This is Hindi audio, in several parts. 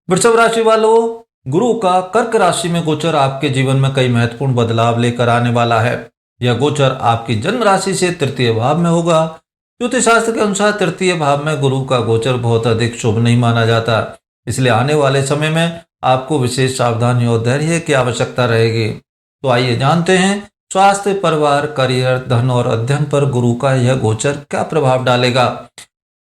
वृषभ राशि वालों, गुरु का कर्क राशि में गोचर आपके जीवन में कई महत्वपूर्ण बदलाव लेकर आने वाला है। यह गोचर आपकी जन्म राशि से तृतीय भाव में होगा। ज्योतिष शास्त्र के अनुसार तृतीय भाव में गुरु का गोचर बहुत अधिक शुभ नहीं माना जाता, इसलिए आने वाले समय में आपको विशेष सावधानी और धैर्य की आवश्यकता रहेगी। तो आइए जानते हैं स्वास्थ्य, परिवार, करियर, धन और अध्ययन पर गुरु का यह गोचर क्या प्रभाव डालेगा।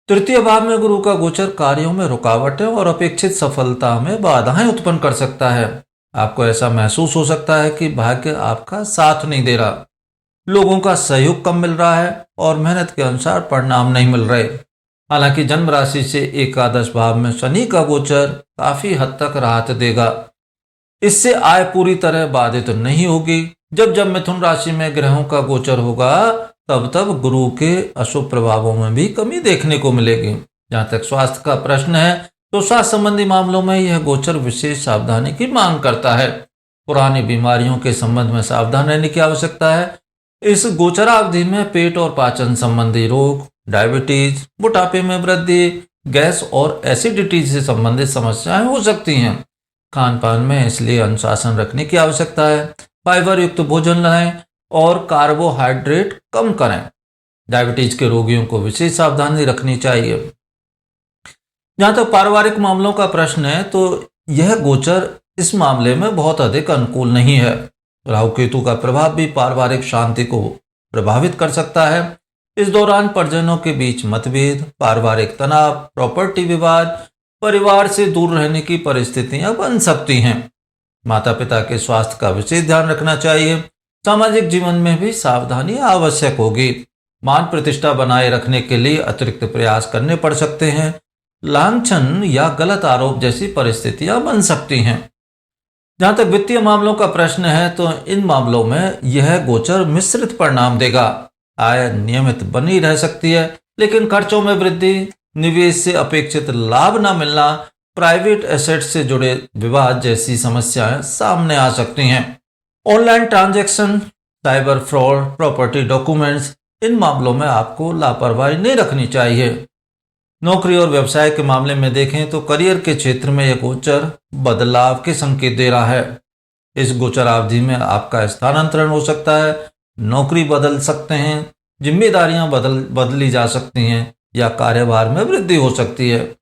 तृतीय भाव में गुरु का गोचर कार्यों में रुकावटें और अपेक्षित सफलता में बाधाएं उत्पन्न कर सकता है। आपको ऐसा महसूस हो सकता है कि भाग्य आपका साथ नहीं दे रहा, लोगों का सहयोग कम मिल रहा है और मेहनत के अनुसार परिणाम नहीं मिल रहे। हालांकि जन्म राशि से एकादश भाव में शनि का गोचर काफी हद तक राहत देगा। इससे आय पूरी तरह बाधित नहीं होगी। जब जब मिथुन राशि में ग्रहों का गोचर होगा तब तब गुरु के अशुभ प्रभावों में भी कमी देखने को मिलेगी। जहां तक स्वास्थ्य का प्रश्न है तो स्वास्थ्य संबंधी मामलों में यह गोचर विशेष सावधानी की मांग करता है। पुरानी बीमारियों के संबंध में सावधान रहने की आवश्यकता है। इस गोचरावधि में पेट और पाचन संबंधी रोग, डायबिटीज, मोटापे में वृद्धि, गैस और एसिडिटी से संबंधित समस्याएं हो सकती हैं। खान पान में इसलिए अनुशासन रखने की आवश्यकता है। फाइबर युक्त भोजन लें और कार्बोहाइड्रेट कम करें। डायबिटीज के रोगियों को विशेष सावधानी रखनी चाहिए। जहां तक पारिवारिक मामलों का प्रश्न है तो यह गोचर इस मामले में बहुत अधिक अनुकूल नहीं है। राहु केतु का प्रभाव भी पारिवारिक शांति को प्रभावित कर सकता है। इस दौरान परिजनों के बीच मतभेद, पारिवारिक तनाव, प्रॉपर्टी विवाद, परिवार से दूर रहने की परिस्थितियां बन सकती हैं। माता पिता के स्वास्थ्य का विशेष ध्यान रखना चाहिए। सामाजिक जीवन में भी सावधानी आवश्यक होगी। मान प्रतिष्ठा बनाए रखने के लिए अतिरिक्त प्रयास करने पड़ सकते हैं। लांछन या गलत आरोप जैसी परिस्थितियां बन सकती हैं। जहां तक वित्तीय मामलों का प्रश्न है तो इन मामलों में यह गोचर मिश्रित परिणाम देगा। आय नियमित बनी रह सकती है, लेकिन खर्चों में वृद्धि, निवेश से अपेक्षित लाभ न मिलना, प्राइवेट एसेट से जुड़े विवाद जैसी समस्याएं सामने आ सकती हैं। Online transaction, cyber fraud, property documents, इन मामलों में आपको लापरवाही नहीं रखनी चाहिए। नौकरी और व्यवसाय के मामले में देखें तो करियर के क्षेत्र में यह गोचर बदलाव के संकेत दे रहा है। इस गोचरावधि में आपका स्थानांतरण हो सकता है, नौकरी बदल सकते हैं, जिम्मेदारियां बदली जा सकती हैं या कार्यभार में वृद्धि हो सकती है।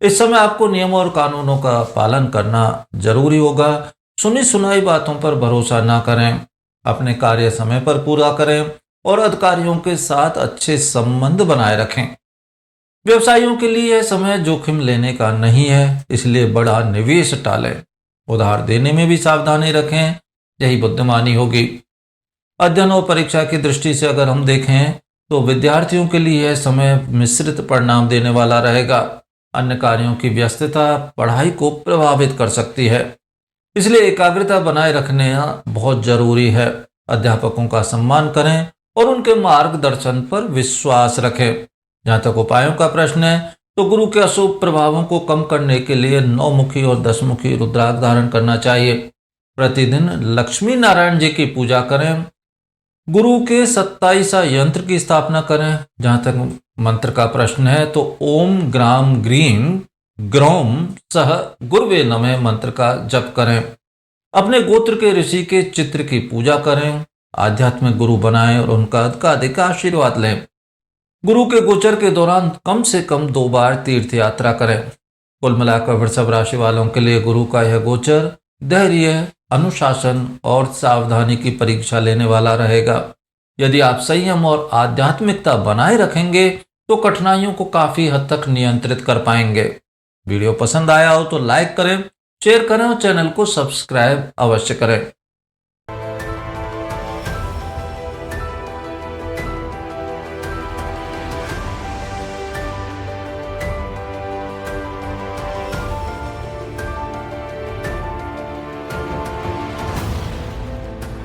इस समय आपको नियमों और कानूनों का पालन करना जरूरी होगा। सुनी सुनाई बातों पर भरोसा ना करें। अपने कार्य समय पर पूरा करें और अधिकारियों के साथ अच्छे संबंध बनाए रखें। व्यवसायियों के लिए यह समय जोखिम लेने का नहीं है, इसलिए बड़ा निवेश टालें। उधार देने में भी सावधानी रखें, यही बुद्धिमानी होगी। अध्ययन और परीक्षा की दृष्टि से अगर हम देखें तो विद्यार्थियों के लिए यह समय मिश्रित परिणाम देने वाला रहेगा। अन्य कार्यों की व्यस्तता पढ़ाई को प्रभावित कर सकती है, इसलिए एकाग्रता बनाए रखना बहुत जरूरी है। अध्यापकों का सम्मान करें और उनके मार्गदर्शन पर विश्वास रखें। जहां तक उपायों का प्रश्न है तो गुरु के अशुभ प्रभावों को कम करने के लिए 9 मुखी और 10 मुखी रुद्राक्ष धारण करना चाहिए। प्रतिदिन लक्ष्मी नारायण जी की पूजा करें। गुरु के 27 यंत्र की स्थापना करें। जहां तक मंत्र का प्रश्न है तो ओम ग्राम ग्रीम ग्रौम सह गुरुवे नमः मंत्र का जप करें। अपने गोत्र के ऋषि के चित्र की पूजा करें। आध्यात्मिक गुरु बनाएं और उनका अधिक आशीर्वाद लें। गुरु के गोचर के दौरान कम से कम 2 बार तीर्थ यात्रा करें। कुल मिलाकर वृषभ राशि वालों के लिए गुरु का यह गोचर धैर्य, अनुशासन और सावधानी की परीक्षा लेने वाला रहेगा। यदि आप संयम और आध्यात्मिकता बनाए रखेंगे तो कठिनाइयों को काफी हद तक नियंत्रित कर पाएंगे। वीडियो पसंद आया हो तो लाइक करें, शेयर करें और चैनल को सब्सक्राइब अवश्य करें।